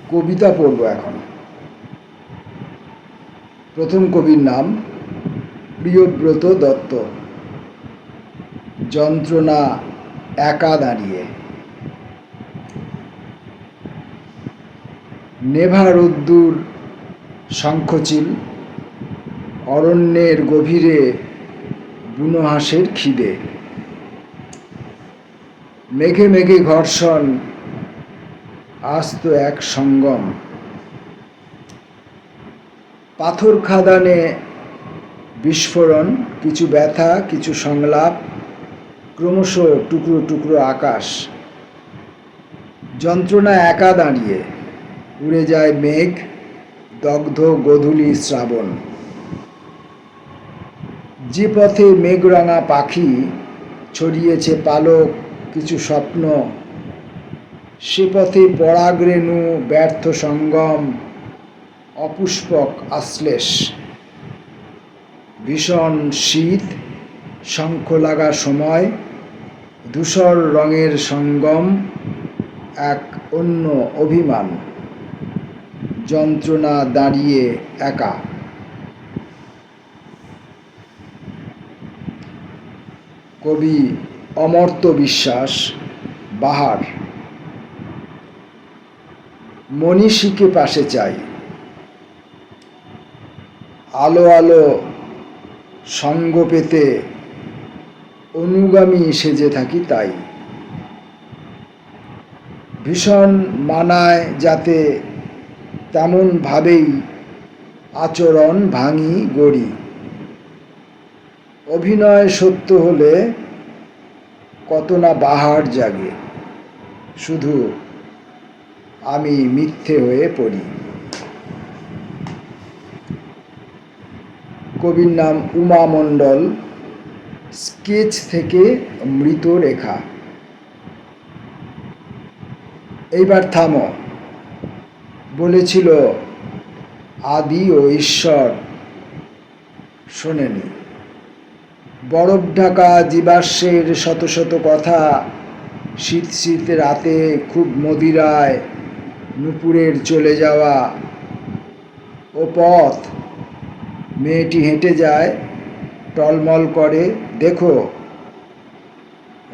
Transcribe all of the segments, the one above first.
কবিতা পড়ব এখন। প্রথম কবির নাম প্রিয়ব্রত দত্ত। যন্ত্রণা একা দাঁড়িয়ে। নেভা রোদ্দুর শঙ্খচিল, অরণ্যের গভীরে বুনো হাঁসের খিদে। মেঘে মেঘে ঘর্ষণ, আস্ত এক সঙ্গম। পাথর খাদানে বিস্ফোরণ, কিছু ব্যথা, কিছু সংলাপ, ক্রমশ টুকরো টুকরো আকাশ। যন্ত্রণা একা দাঁড়িয়ে, উড়ে যায় মেঘ, দগ্ধ গোধূলি শ্রাবণ। যে পথে মেঘরাঙা পাখি ছড়িয়েছে পালক, কিছু স্বপ্ন, সে পথে পরাগরেণু ব্যর্থ সঙ্গম, অপুষ্পক আশ্লেষ। ভীষণ শীত, শঙ্খ লাগা সময়, ধূসর রঙের সঙ্গম, এক অন্য অভিমান। যন্ত্রণা দাঁড়িয়ে একা। কবি অমর্ত্য বিশ্বাস, বাহার। মনীষীকে পাশে চাই, আলো আলো সঙ্গ পেতে অনুগামী সেজে থাকি তাই। ভীষণ মানায় যাতে তেমন ভাবেই আচরণ ভাঙি গড়ি। অভিনয় সত্য হলে কত না বাহার জাগে, শুধু আমি মিথ্যে হয়ে পড়ি। কবির নাম উমা মণ্ডল। স্কেচ থেকে মৃত রেখা। এইবার থামো, বলেছিল আদি ও ঈশ্বর, শোনেনি। বরফ ঢাকা জীবাশ্মের শত শত কথা, শীত শীত রাতে খুব মদিরায় নুপুরের চলে যাওয়া। ও পথ মেয়েটি হেঁটে যায়, টলমল করে, দেখো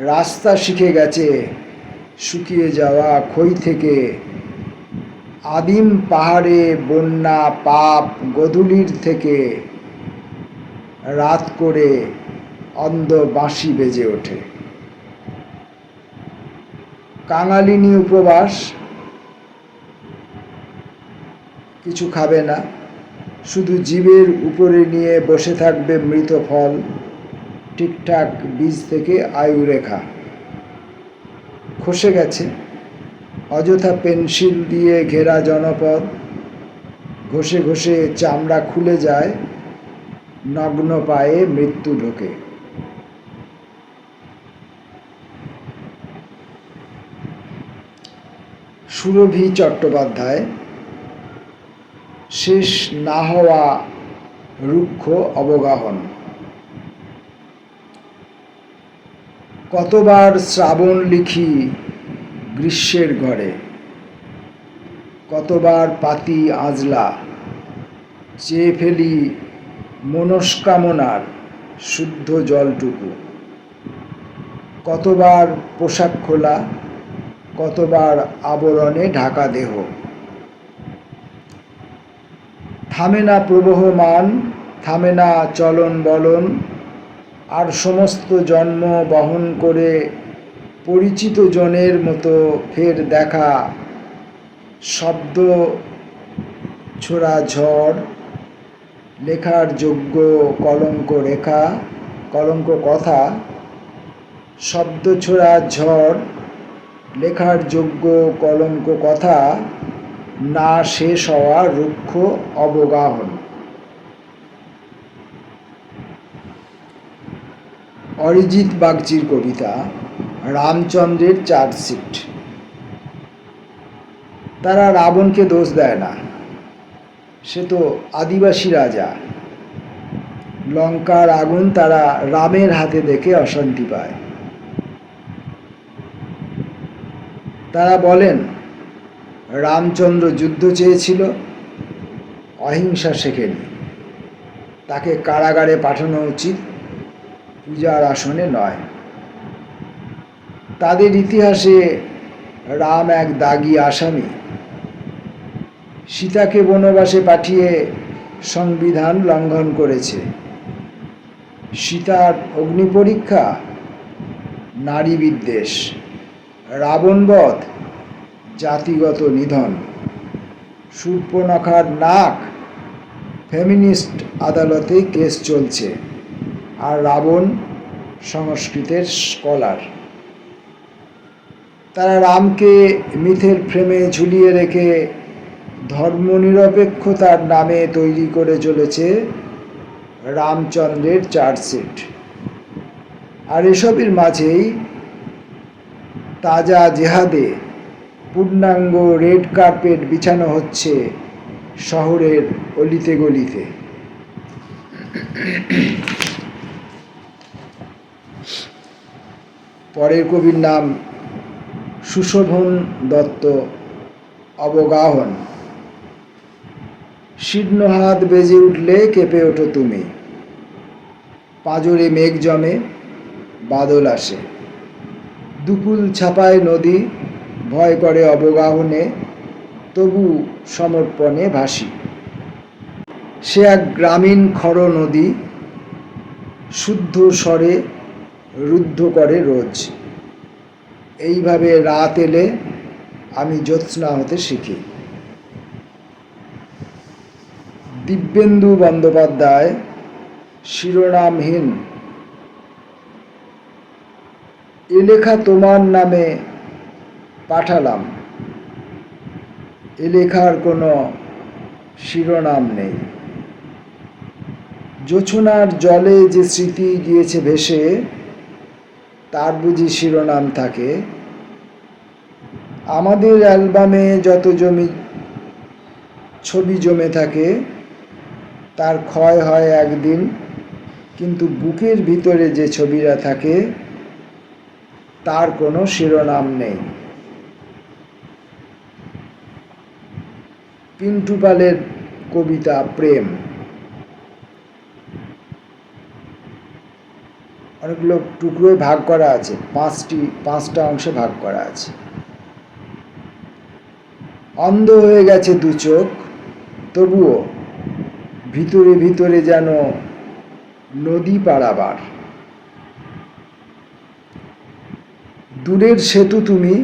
রাস্তা শিখে গেছে শুকিয়ে যাওয়া খই থেকে। আদিম পাহাড়ে বন্যা পাপ গোধূলির থেকে, রাত করে অন্ধ বাঁশি বেজে ওঠে। কাঙালিনী উপবাস, কিছু খাবে না, শুধু জীবের উপরে নিয়ে বসে থাকবে মৃত ফল। ঠিকঠাক বীজ থেকে আয়ু রেখা খসে গেছে। অযথা পেন্সিল দিয়ে ঘেরা জনপদ, ঘষে ঘষে চামড়া খুলে যায়, নগ্ন পায়ে মৃত্যু ঢোকে। সুরভি চট্টোপাধ্যায়। শেষ না হওয়া রুক্ষ অবগাহন। কতবার শ্রাবণ লিখি গ্রীষ্মের ঘরে, কতবার পাতি আঁজলা, চেয়ে ফেলি মনস্কামনার শুদ্ধ জলটুকু। কতবার পোশাক খোলা, কতবার আবরণে ঢাকা দেহ। থামে না প্রবহমান, থামে না চলন বলন, আর সমস্ত জন্ম বহন করে পরিচিত জনের মতো ফের দেখা। শব্দ ছোড়া ঝড়, লেখার যোগ্য কলঙ্ক রেখা, কলঙ্ক কথা। শব্দ ছোড়া ঝড়, লেখার যোগ্য কলঙ্ক কথা, না শেষ হওয়া রুক্ষ অবগাহন। অরিজিৎ বাগচির কবিতা রামচন্দ্রের চার্জশিট। তারা রাবণকে দোষ দেয় না, সে তো আদিবাসী রাজা। লঙ্কার আগুন তারা রামের হাতে দেখে অশান্তি পায়। তারা বলেন রামচন্দ্র যুদ্ধ চেয়েছিল, অহিংসা শেখেনি। তাকে কারাগারে পাঠানো উচিত, পূজার আসনে নয়। তাদের ইতিহাসে রাম এক দাগী আসামি। সীতাকে বনবাসে পাঠিয়ে সংবিধান লঙ্ঘন করেছে। সীতার অগ্নিপরীক্ষা, নারী বিদ্বেষ। রাবণবধ, জাতিগত নিধন। শূর্পণখার নাক, ফেমিনিস্ট আদালতে কেস চলছে। আর রাবণ সংস্কৃতের স্কলার। তারা রামকে মিথের ফ্রেমে ঝুলিয়ে রেখে ধর্মনিরপেক্ষতার নামে তৈরি করে চলেছে রামচন্দ্রের চার্জশিট। আর এসবের মাঝেই তাজা জেহাদে পূর্ণাঙ্গ রেড কার্পেট বিছানো হচ্ছে শহরের অলিতে গলিতে। পরের কবির নাম সুশোভন দত্ত, অবগাহন। শীর্ণ হাত বেজে উঠলে কেঁপে ওঠো তুমি। পাঁজরে মেঘ জমে, বাদল আসে। দুকুল ছাপায় নদী, ভয় করে অবগাহনে, তবু সমর্পণে ভাসি। সে এক গ্রামীণ খর নদী, শুদ্ধ স্বরে রুদ্ধ করে রোজ। এইভাবে রাত এলে আমি জ্যোৎস্না হতে শিখি। দিব্যেন্দু বন্দ্যোপাধ্যায়, শিরোনামহীন। এ লেখা তোমার নামে পাঠালাম। এ লেখার কোনো শিরোনাম নেই। জোছনার জলে যে স্মৃতি গিয়েছে ভেসে, তার বুঝি শিরোনাম থাকে? আমাদের অ্যালবামে যত ছবি জমে থাকে, তার ক্ষয় হয় একদিন, কিন্তু বুকের ভিতরে যে ছবিরা থাকে, তার কোনো শিরোনাম নেই। পিন্টু পালের কবিতা প্রেম। অনেকগুলো টুকরোয় ভাগ করা আছে, পাঁচটা অংশে ভাগ করা আছে। অন্ধ হয়ে গেছে দু চোখ, তবুও ভিতরে ভিতরে যেন নদী পারাবার। দূরের সেতু তুমি,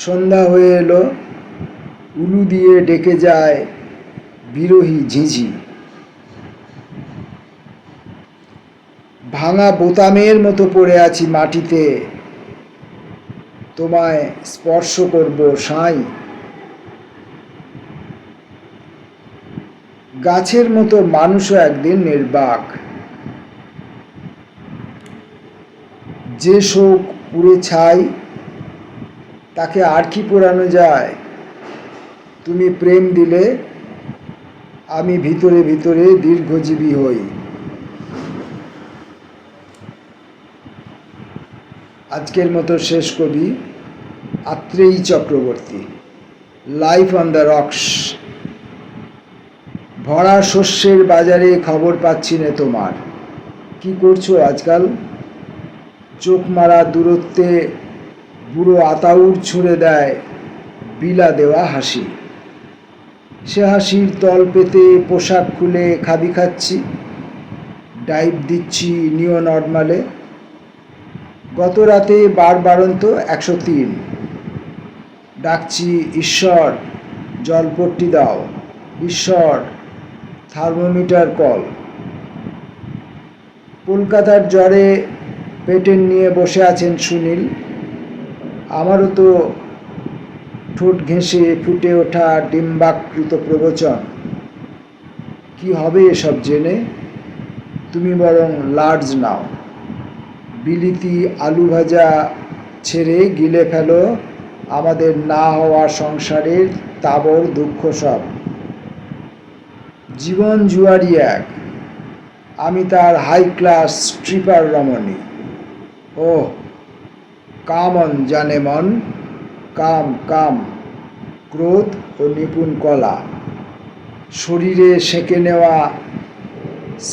সন্ধ্যা হয়ে এলো, উলু দিয়ে ডেকে যায় বিরহী ঝিঝি। ভাঙা বোতামের মতো পড়ে আছি মাটিতে, তোমায় স্পর্শ করব সাঁই। গাছের মতো মানুষও একদিন নির্বাক। যে শোক পুড়ে ছাই, তাকে আর কি পোড়ানো যায়? তুমি প্রেম দিলে, আমি ভিতরে ভিতরে দীর্ঘজীবী হই। আজকের মতো শেষ কবি Atreyi Chakraborty, life on the rocks. ভরা শস্যের বাজারে খবর পাচ্ছি না তোমার। কি করছো আজকাল? চোখ মারা দূরত্বে বুড়ো আতাউর ছুঁড়ে দেয় বিলা দেওয়া হাসি। সে হাসির তল পেতে পোশাক খুলে খাবি খাচ্ছি, ডাইভ দিচ্ছি নিও নর্মালে। গত রাতে বারন্ত 103। ডাকছি ঈশ্বর জলপট্টি দাও, ঈশ্বর থার্মোমিটার কল। কলকাতার জ্বরে পেটেন নিয়ে বসে আছেন সুনীল। আমারও তো ঠোঁট ঘেঁষে ফুটে ওঠা ডিম্বাকৃত প্রবচন। কি হবে এসব জেনে? তুমি বরং লার্জ নাও। বিলিতি আলু ভাজা ছেড়ে গিলে ফেলো আমাদের না হওয়া সংসারের তাবর দুঃখ সব। জীবন জুয়ারি এক, আমি তার হাই ক্লাস স্ট্রিপার রমণী। ওহ কাম অন জানে মন, কাম কাম, ক্রোধ ও নিপুণ কলা, শরীরে সেঁকে নেওয়া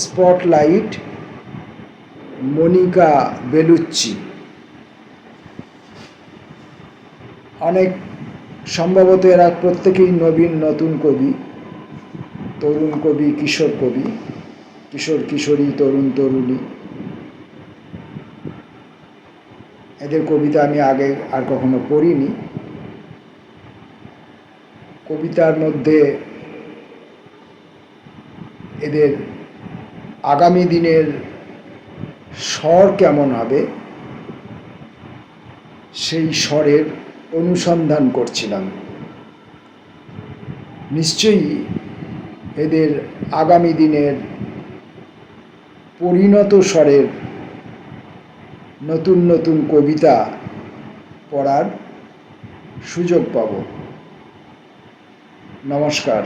স্পটলাইট মনিকা বেলুচ্চি। অনেক সম্ভবত এরা প্রত্যেকেই নবীন নতুন কবি, তরুণ কবি, কিশোর কবি, কিশোর কিশোরী, তরুণ তরুণী। এদের কবিতা আমি আগে আর কখনো পড়িনি। কবিতার মধ্যে এদের আগামী দিনের স্বর কেমন হবে সেই স্বরের অনুসন্ধান করছিলাম। নিশ্চয়ই এদের আগামী দিনের পরিণত স্বরের নতুন নতুন কবিতা পড়ার সুযোগ পাব। নমস্কার।